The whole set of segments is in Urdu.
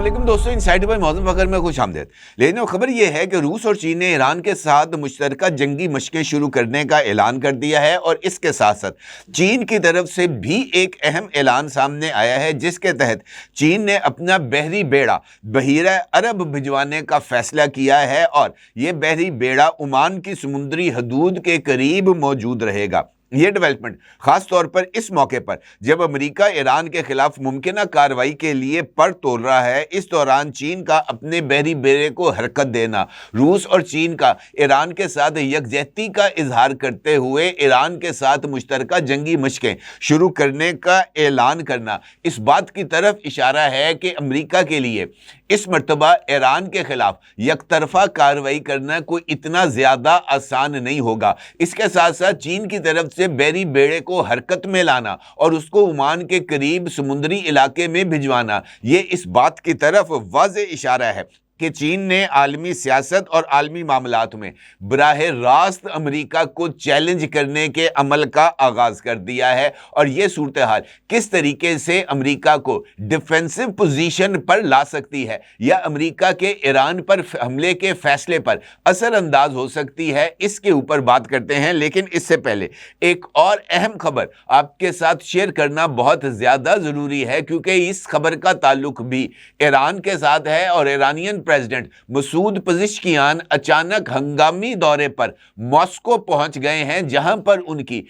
علیکم دوستو، انسائٹ بائی معظم فخر میں خوش آمدید۔ لیکن خبر یہ ہے کہ روس اور چین نے ایران کے ساتھ مشترکہ جنگی مشقیں شروع کرنے کا اعلان کر دیا ہے، اور اس کے ساتھ ساتھ چین کی طرف سے بھی ایک اہم اعلان سامنے آیا ہے، جس کے تحت چین نے اپنا بحری بیڑا بحیرہ عرب بھجوانے کا فیصلہ کیا ہے، اور یہ بحری بیڑا عمان کی سمندری حدود کے قریب موجود رہے گا۔ یہ ڈیولپمنٹ خاص طور پر اس موقع پر جب امریکہ ایران کے خلاف ممکنہ کارروائی کے لیے پر تول رہا ہے، اس دوران چین کا اپنے بحری بیڑے کو حرکت دینا، روس اور چین کا ایران کے ساتھ یکجہتی کا اظہار کرتے ہوئے ایران کے ساتھ مشترکہ جنگی مشقیں شروع کرنے کا اعلان کرنا، اس بات کی طرف اشارہ ہے کہ امریکہ کے لیے اس مرتبہ ایران کے خلاف یک طرفہ کارروائی کرنا کوئی اتنا زیادہ آسان نہیں ہوگا۔ اس کے ساتھ ساتھ چین کی طرف سے بحری بیڑے کو حرکت میں لانا اور اس کو عمان کے قریب سمندری علاقے میں بھجوانا، یہ اس بات کی طرف واضح اشارہ ہے کہ چین نے عالمی سیاست اور عالمی معاملات میں براہ راست امریکہ کو چیلنج کرنے کے عمل کا آغاز کر دیا ہے، اور یہ صورتحال کس طریقے سے امریکہ کو ڈیفینسو پوزیشن پر لا سکتی ہے یا امریکہ کے ایران پر حملے کے فیصلے پر اثر انداز ہو سکتی ہے، اس کے اوپر بات کرتے ہیں۔ لیکن اس سے پہلے ایک اور اہم خبر آپ کے ساتھ شیئر کرنا بہت زیادہ ضروری ہے، کیونکہ اس خبر کا تعلق بھی ایران کے ساتھ ہے، اور ایرانین پریزیڈنٹ مسعود پزشکیان اچانک ہنگامی دورے پر ماسکو پہنچ گئے ہیں، جہاں پر ان کی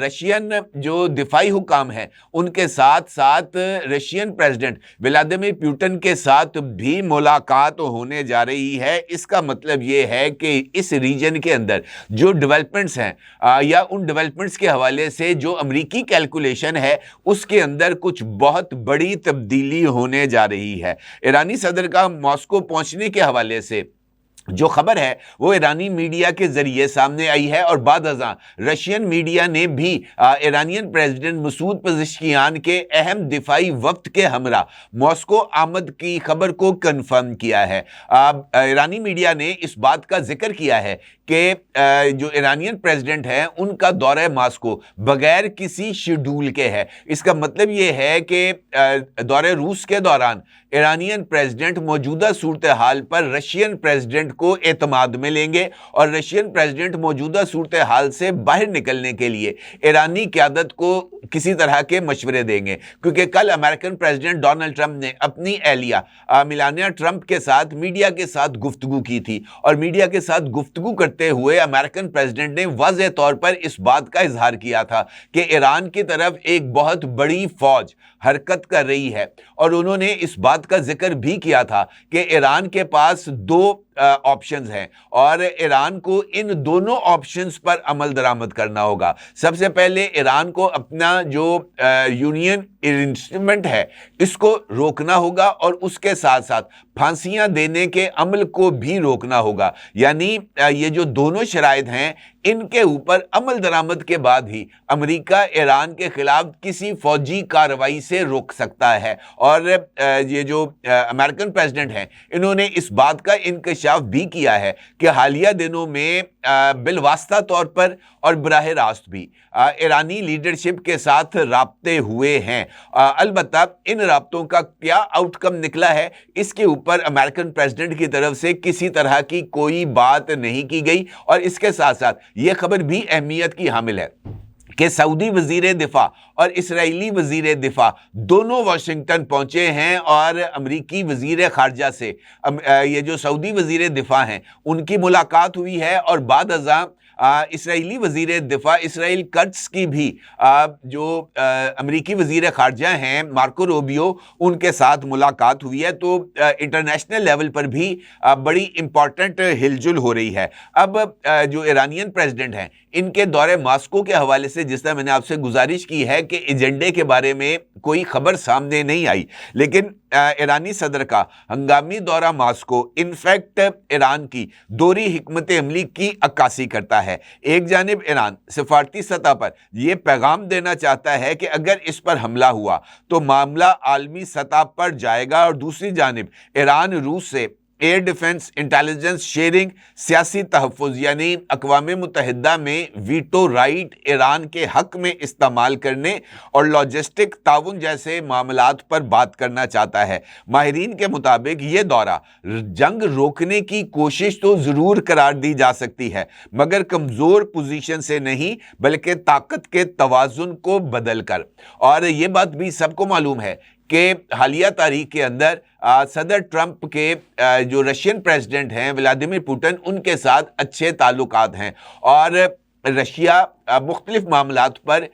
رشین جو دفاعی حکام ہیں ان کے ساتھ ساتھ رشین پریزیڈنٹ ولادیمیر پوٹن کے ساتھ بھی ملاقات ہونے جا رہی ہے۔ اس کا مطلب یہ ہے کہ اس ریجن کے اندر جو ڈیولپمنٹس ہیں یا ان ڈیولپمنٹس کے حوالے سے جو امریکی کیلکولیشن ہے، اس کے اندر کچھ بہت بڑی تبدیلی ہونے جا رہی ہے۔ ایرانی صدر کا ماسکو پہنچنے کے حوالے سے جو خبر ہے وہ ایرانی میڈیا کے ذریعے سامنے آئی ہے، اور بعد ازاں رشین میڈیا نے بھی ایرانین پریزیڈنٹ مسعود پزشکیان کے اہم دفاعی وفد کے ہمراہ ماسکو آمد کی خبر کو کنفرم کیا ہے۔ ایرانی میڈیا نے اس بات کا ذکر کیا ہے کہ جو ایرانین پریزیڈنٹ ہیں ان کا دورہ ماسکو بغیر کسی شیڈول کے ہے۔ اس کا مطلب یہ ہے کہ دورہ روس کے دوران ایرانین پریزیڈنٹ موجودہ صورتحال پر رشین پریزیڈنٹ کو اعتماد میں لیں گے، اور رشین پریزیڈنٹ موجودہ صورتحال سے باہر نکلنے کے لیے ایرانی قیادت کو کسی طرح کے مشورے دیں گے، کیونکہ کل امریکن پریزیڈنٹ ڈونلڈ ٹرمپ نے اپنی اہلیہ میلانیا ٹرمپ کے ساتھ میڈیا کے ساتھ گفتگو کی تھی، اور میڈیا کے ساتھ گفتگو کرتے ہوئے امریکن پریزیڈنٹ نے واضح طور پر اس بات کا اظہار کیا تھا کہ ایران کی طرف ایک بہت بڑی فوج حرکت کر رہی ہے، اور انہوں نے اس بات کا ذکر بھی کیا تھا کہ ایران کے پاس دو آپشنز ہیں، اور ایران کو ان دونوں آپشنز پر عمل درآمد کرنا ہوگا۔ سب سے پہلے ایران کو اپنا جو یونین انسٹرومنٹ ہے اس کو روکنا ہوگا، اور اس کے ساتھ ساتھ پھانسیاں دینے کے عمل کو بھی روکنا ہوگا۔ یعنی یہ جو دونوں شرائط ہیں ان کے اوپر عمل درآمد کے بعد ہی امریکہ ایران کے خلاف کسی فوجی کارروائی سے روک سکتا ہے۔ اور یہ جو امریکن پریزیڈنٹ ہیں انہوں نے اس بات کا انکشاف بھی کیا ہے کہ حالیہ دنوں میں بالواسطہ طور پر اور براہ راست بھی ایرانی لیڈرشپ کے ساتھ رابطے ہوئے ہیں۔ البتہ ان رابطوں کا کیا آؤٹ کم نکلا ہے اس کے اوپر امریکن پریزیڈنٹ کی طرف سے کسی طرح کی کوئی بات نہیں کی گئی، اور اس کے ساتھ ساتھ یہ خبر بھی اہمیت کی حامل ہے کہ سعودی وزیر دفاع اور اسرائیلی وزیر دفاع دونوں واشنگٹن پہنچے ہیں، اور امریکی وزیر خارجہ سے یہ جو سعودی وزیر دفاع ہیں ان کی ملاقات ہوئی ہے، اور بعد ازاں اسرائیلی وزیر دفاع اسرائیل قدس کی بھی جو امریکی وزیر خارجہ ہیں مارکو روبیو ان کے ساتھ ملاقات ہوئی ہے۔ تو انٹرنیشنل لیول پر بھی بڑی امپورٹنٹ ہل جل ہو رہی ہے۔ اب جو ایرانین پریزیڈنٹ ہیں ان کے دورے ماسکو کے حوالے سے جس طرح میں نے آپ سے گزارش کی ہے کہ ایجنڈے کے بارے میں کوئی خبر سامنے نہیں آئی، لیکن ایرانی صدر کا ہنگامی دورہ ماسکو انفیکٹ ایران کی دوہری حکمت عملی کی عکاسی کرتا ہے۔ ایک جانب ایران سفارتی سطح پر یہ پیغام دینا چاہتا ہے کہ اگر اس پر حملہ ہوا تو معاملہ عالمی سطح پر جائے گا، اور دوسری جانب ایران روس سے ایئر ڈیفنس، انٹیلیجنس شیئرنگ، سیاسی تحفظ یعنی اقوام متحدہ میں ویٹو رائٹ ایران کے حق میں استعمال کرنے اور لاجسٹک تعاون جیسے معاملات پر بات کرنا چاہتا ہے۔ ماہرین کے مطابق یہ دورہ جنگ روکنے کی کوشش تو ضرور قرار دی جا سکتی ہے، مگر کمزور پوزیشن سے نہیں بلکہ طاقت کے توازن کو بدل کر۔ اور یہ بات بھی سب کو معلوم ہے کہ حالیہ تاریخ کے اندر صدر ٹرمپ کے جو رشین پریزیڈنٹ ہیں ولادیمیر پوٹن، ان کے ساتھ اچھے تعلقات ہیں، اور رشیا مختلف معاملات پر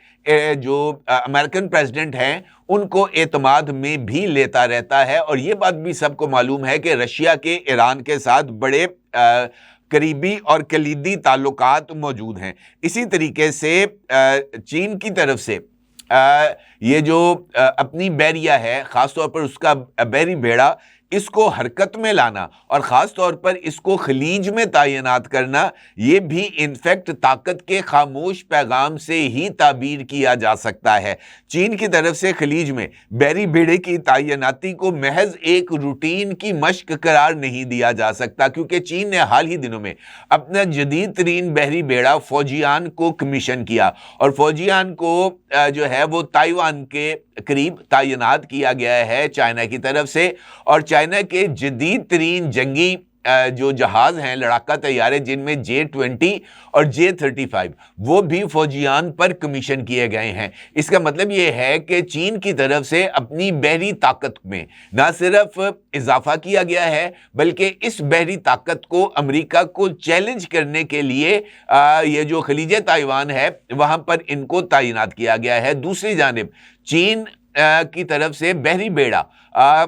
جو امریکن پریزیڈنٹ ہیں ان کو اعتماد میں بھی لیتا رہتا ہے، اور یہ بات بھی سب کو معلوم ہے کہ رشیا کے ایران کے ساتھ بڑے قریبی اور کلیدی تعلقات موجود ہیں۔ اسی طریقے سے چین کی طرف سے یہ جو اپنی بحریہ ہے، خاص طور پر اس کا بحری بیڑا، اس کو حرکت میں لانا اور خاص طور پر اس کو خلیج میں تعینات کرنا، یہ بھی انفیکٹ طاقت کے خاموش پیغام سے ہی تعبیر کیا جا سکتا ہے۔ چین کی طرف سے خلیج میں بحری بیڑے کی تعیناتی کو محض ایک روٹین کی مشق قرار نہیں دیا جا سکتا، کیونکہ چین نے حال ہی دنوں میں اپنا جدید ترین بحری بیڑا فوجیان کو کمیشن کیا، اور فوجیان کو جو ہے وہ تائیوان کے قریب تعینات کیا گیا ہے چائنا کی طرف سے، اور چائنا کے جدید ترین جنگی جو جہاز ہیں، لڑاکا طیارے، جن میں J-20 اور J-35، وہ بھی فوجیان پر کمیشن کیے گئے ہیں۔ اس کا مطلب یہ ہے کہ چین کی طرف سے اپنی بحری طاقت میں نہ صرف اضافہ کیا گیا ہے، بلکہ اس بحری طاقت کو امریکہ کو چیلنج کرنے کے لیے یہ جو خلیج تائیوان ہے وہاں پر ان کو تعینات کیا گیا ہے۔ دوسری جانب چین کی طرف سے بحری بیڑا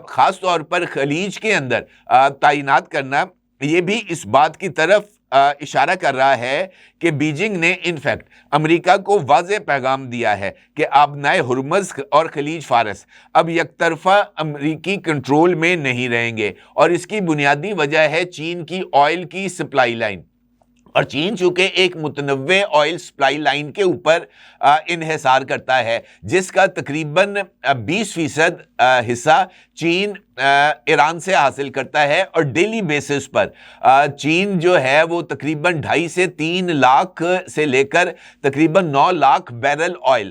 خاص طور پر خلیج کے اندر تعینات کرنا، یہ بھی اس بات کی طرف اشارہ کر رہا ہے کہ بیجنگ نے انفیکٹ امریکہ کو واضح پیغام دیا ہے کہ آبنائے ہرمز اور خلیج فارس اب یک طرفہ امریکی کنٹرول میں نہیں رہیں گے، اور اس کی بنیادی وجہ ہے چین کی آئل کی سپلائی لائن، اور چین چونکہ ایک متنوع آئل سپلائی لائن کے اوپر انحصار کرتا ہے، جس کا تقریباً 20% حصہ چین ایران سے حاصل کرتا ہے، اور ڈیلی بیسس پر چین جو ہے وہ تقریباً 2.5 سے 3 لاکھ سے لے کر تقریباً 9 لاکھ بیرل آئل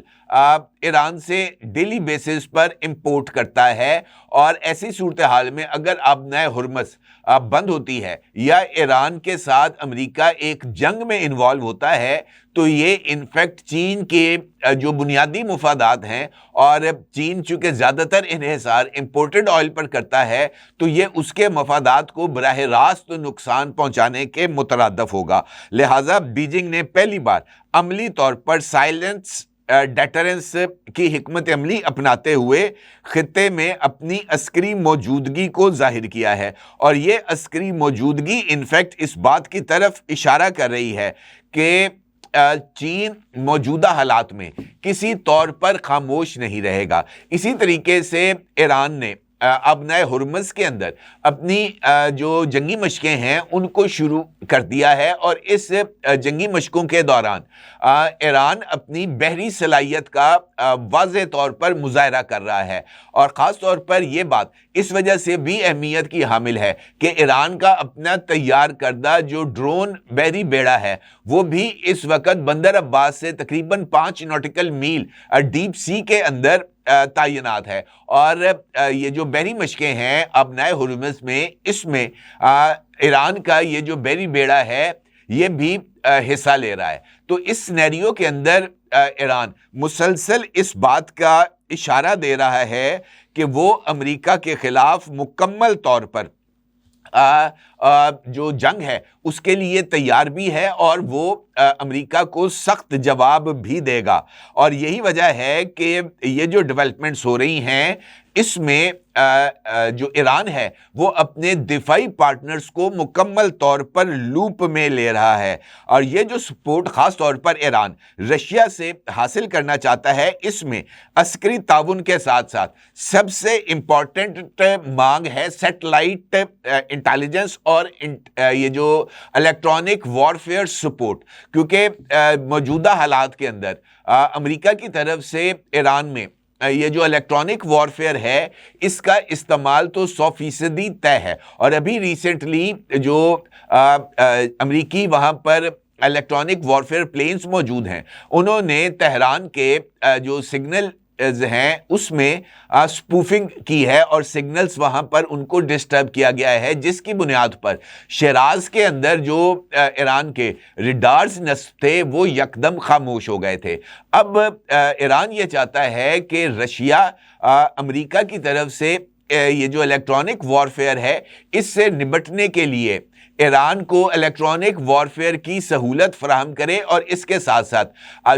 ایران سے ڈیلی بیسس پر امپورٹ کرتا ہے۔ اور ایسی صورتحال میں اگر آبنائے ہرمز بند ہوتی ہے یا ایران کے ساتھ امریکہ ایک جنگ میں انوالو ہوتا ہے، تو یہ انفیکٹ چین کے جو بنیادی مفادات ہیں، اور چین چونکہ زیادہ تر انحصار امپورٹڈ آئل پر کرتا ہے، تو یہ اس کے مفادات کو براہ راست نقصان پہنچانے کے مترادف ہوگا۔ لہٰذا بیجنگ نے پہلی بار عملی طور پر سائلنس ڈیٹرنس کی حکمت عملی اپناتے ہوئے خطے میں اپنی عسکری موجودگی کو ظاہر کیا ہے، اور یہ عسکری موجودگی انفیکٹ اس بات کی طرف اشارہ کر رہی ہے کہ چین موجودہ حالات میں کسی طور پر خاموش نہیں رہے گا۔ اسی طریقے سے ایران نے آبنائے ہرمز کے اندر اپنی جو جنگی مشقیں ہیں ان کو شروع کر دیا ہے، اور اس جنگی مشقوں کے دوران ایران اپنی بحری صلاحیت کا واضح طور پر مظاہرہ کر رہا ہے، اور خاص طور پر یہ بات اس وجہ سے بھی اہمیت کی حامل ہے کہ ایران کا اپنا تیار کردہ جو ڈرون بحری بیڑا ہے وہ بھی اس وقت بندر عباس سے تقریباً 5 نوٹیکل میل ڈیپ سی کے اندر تعینات ہے، اور یہ جو بحری مشقیں ہیں آبنائے ہرمز میں، اس میں ایران کا یہ جو بحری بیڑا ہے یہ بھی حصہ لے رہا ہے۔ تو اس سینیریو کے اندر ایران مسلسل اس بات کا اشارہ دے رہا ہے کہ وہ امریکہ کے خلاف مکمل طور پر جو جنگ ہے اس کے لیے تیار بھی ہے، اور وہ امریکہ کو سخت جواب بھی دے گا۔ اور یہی وجہ ہے کہ یہ جو ڈیولپمنٹس ہو رہی ہیں اس میں جو ایران ہے وہ اپنے دفاعی پارٹنرز کو مکمل طور پر لوپ میں لے رہا ہے، اور یہ جو سپورٹ خاص طور پر ایران رشیا سے حاصل کرنا چاہتا ہے، اس میں عسکری تعاون کے ساتھ ساتھ سب سے امپورٹنٹ مانگ ہے سیٹلائٹ انٹیلیجنس اور یہ جو الیکٹرانک وارفیئر سپورٹ، کیونکہ موجودہ حالات کے اندر امریکہ کی طرف سے ایران میں یہ جو الیکٹرانک وارفیئر ہے اس کا استعمال تو 100% طے ہے، اور ابھی ریسنٹلی جو امریکی وہاں پر الیکٹرانک وارفیئر پلینز موجود ہیں، انہوں نے تہران کے جو سگنل ہیں اس میں سپوفنگ کی ہے اور سگنلز وہاں پر ان کو ڈسٹرب کیا گیا ہے، جس کی بنیاد پر شیراز کے اندر جو ایران کے ریڈارز نصب تھے وہ یکدم خاموش ہو گئے تھے۔ اب ایران یہ چاہتا ہے کہ رشیا امریکہ کی طرف سے یہ جو الیکٹرانک وارفیئر ہے اس سے نمٹنے کے لیے ایران کو الیکٹرانک وارفیئر کی سہولت فراہم کرے، اور اس کے ساتھ ساتھ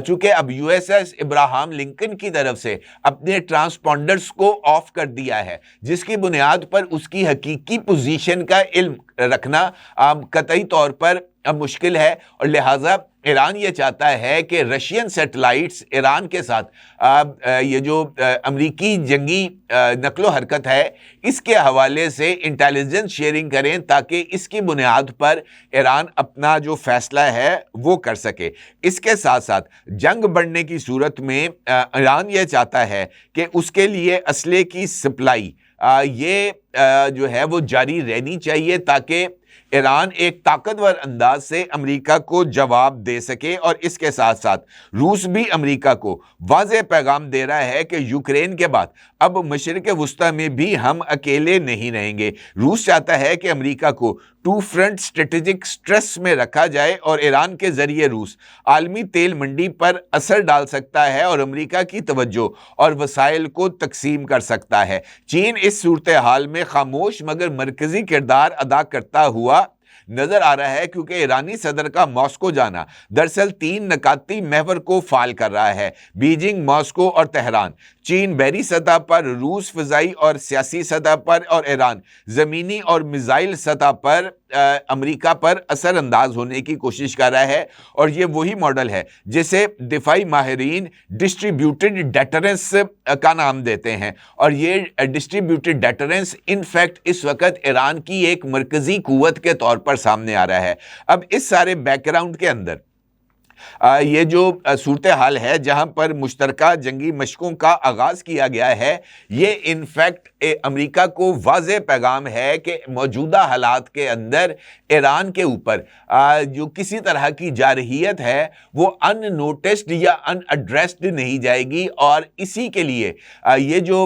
چونکہ اب U S S Abraham Lincoln کی طرف سے اپنے ٹرانسپونڈرز کو آف کر دیا ہے، جس کی بنیاد پر اس کی حقیقی پوزیشن کا علم رکھنا قطعی طور پر مشکل ہے، اور لہٰذا ایران یہ چاہتا ہے کہ رشین سیٹلائٹس ایران کے ساتھ یہ جو امریکی جنگی نقل و حرکت ہے اس کے حوالے سے انٹیلیجنس شیئرنگ کریں، تاکہ اس کی بنیاد پر ایران اپنا جو فیصلہ ہے وہ کر سکے۔ اس کے ساتھ ساتھ جنگ بڑھنے کی صورت میں ایران یہ چاہتا ہے کہ اس کے لیے اسلحے کی سپلائی یہ جو ہے وہ جاری رہنی چاہیے، تاکہ ایران ایک طاقتور انداز سے امریکہ کو جواب دے سکے، اور اس کے ساتھ ساتھ روس بھی امریکہ کو واضح پیغام دے رہا ہے کہ یوکرین کے بعد اب مشرق وسطی میں بھی ہم اکیلے نہیں رہیں گے۔ روس چاہتا ہے کہ امریکہ کو ٹو فرنٹ اسٹریٹجک سٹریس میں رکھا جائے، اور ایران کے ذریعے روس عالمی تیل منڈی پر اثر ڈال سکتا ہے اور امریکہ کی توجہ اور وسائل کو تقسیم کر سکتا ہے۔ چین اس صورتحال میں خاموش مگر مرکزی کردار ادا کرتا ہوا نظر آ رہا ہے، کیونکہ ایرانی صدر کا ماسکو جانا دراصل 3 نکاتی محور کو فعال کر رہا ہے: بیجنگ، ماسکو اور تہران۔ چین بحری سطح پر، روس فضائی اور سیاسی سطح پر، اور ایران زمینی اور میزائل سطح پر امریکہ پر اثر انداز ہونے کی کوشش کر رہا ہے، اور یہ وہی ماڈل ہے جسے دفاعی ماہرین ڈسٹریبیوٹڈ ڈیٹرنس کا نام دیتے ہیں، اور یہ ڈسٹریبیوٹڈ ڈیٹرنس ان فیکٹ اس وقت ایران کی ایک مرکزی قوت کے طور پر سامنے آ رہا ہے۔ اب اس سارے بیک گراؤنڈ کے اندر یہ جو صورتحال ہے جہاں پر مشترکہ جنگی مشقوں کا آغاز کیا گیا ہے، یہ انفیکٹ امریکہ کو واضح پیغام ہے کہ موجودہ حالات کے اندر ایران کے اوپر جو کسی طرح کی جارحیت ہے وہ ان نوٹسڈ یا ان ایڈریسڈ نہیں جائے گی، اور اسی کے لیے یہ جو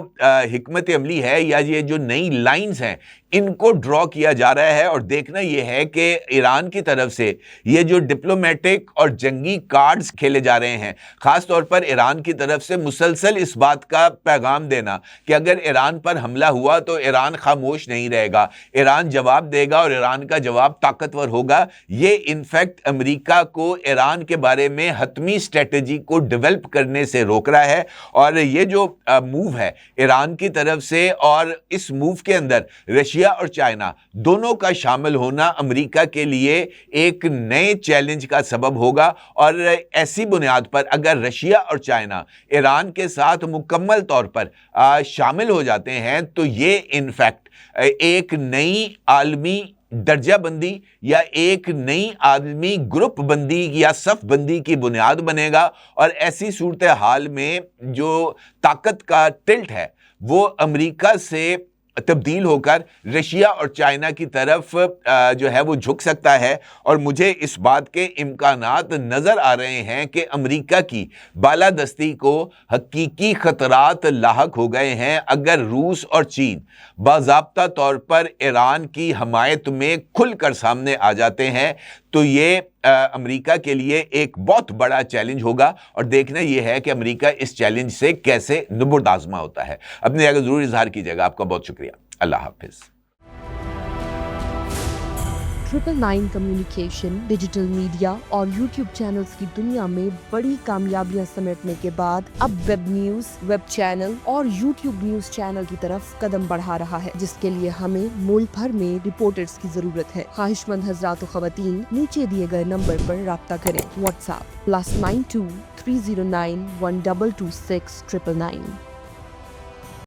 حکمت عملی ہے یا یہ جو نئی لائنز ہیں ان کو ڈرا کیا جا رہا ہے، اور دیکھنا یہ ہے کہ ایران کی طرف سے یہ جو ڈپلومیٹک اور جنگی کارڈز کھیلے جا رہے ہیں، خاص طور پر ایران کی طرف سے مسلسل اس بات کا پیغام دینا کہ اگر ایران پر حملہ ہوا تو ایران خاموش نہیں رہے گا، ایران جواب دے گا، اور ایران کا جواب طاقتور ہوگا، یہ انفیکٹ امریکہ کو ایران کے بارے میں حتمی اسٹریٹجی کو ڈیولپ کرنے سے روک رہا ہے۔ اور یہ جو موو ہے ایران کی طرف سے، اور اس موو کے اندر رشیا اور چائنا دونوں کا شامل ہونا امریکہ کے لیے ایک نئے چیلنج کا سبب ہوگا، اور ایسی بنیاد پر اگر رشیا اور چائنا ایران کے ساتھ مکمل طور پر شامل ہو جاتے ہیں تو یہ انفیکٹ ایک نئی عالمی درجہ بندی یا ایک نئی عالمی گروپ بندی یا صف بندی کی بنیاد بنے گا، اور ایسی صورتحال میں جو طاقت کا ٹلٹ ہے وہ امریکہ سے تبدیل ہو کر رشیا اور چائنا کی طرف جو ہے وہ جھک سکتا ہے، اور مجھے اس بات کے امکانات نظر آ رہے ہیں کہ امریکہ کی بالادستی کو حقیقی خطرات لاحق ہو گئے ہیں اگر روس اور چین باضابطہ طور پر ایران کی حمایت میں کھل کر سامنے آ جاتے ہیں، تو یہ امریکہ کے لیے ایک بہت بڑا چیلنج ہوگا، اور دیکھنا یہ ہے کہ امریکہ اس چیلنج سے کیسے نبرد آزما ہوتا ہے۔ اپنے اگر ضرور اظہار کیجیے گا۔ آپ کا بہت شکریہ۔ اللہ حافظ۔ 999 کمیونیکیشن، ڈیجیٹل میڈیا اور یوٹیوب چینلز کی دنیا میں بڑی کامیابیاں سمیٹنے کے بعد اب ویب نیوز، ویب چینل اور یوٹیوب نیوز چینل کی طرف قدم بڑھا رہا ہے، جس کے لیے ہمیں ملک بھر میں رپورٹرز کی ضرورت ہے۔ خواہش مند حضرات و خواتین نیچے دیے گئے نمبر پر رابطہ کریں۔ What's app +92 309 1226 999۔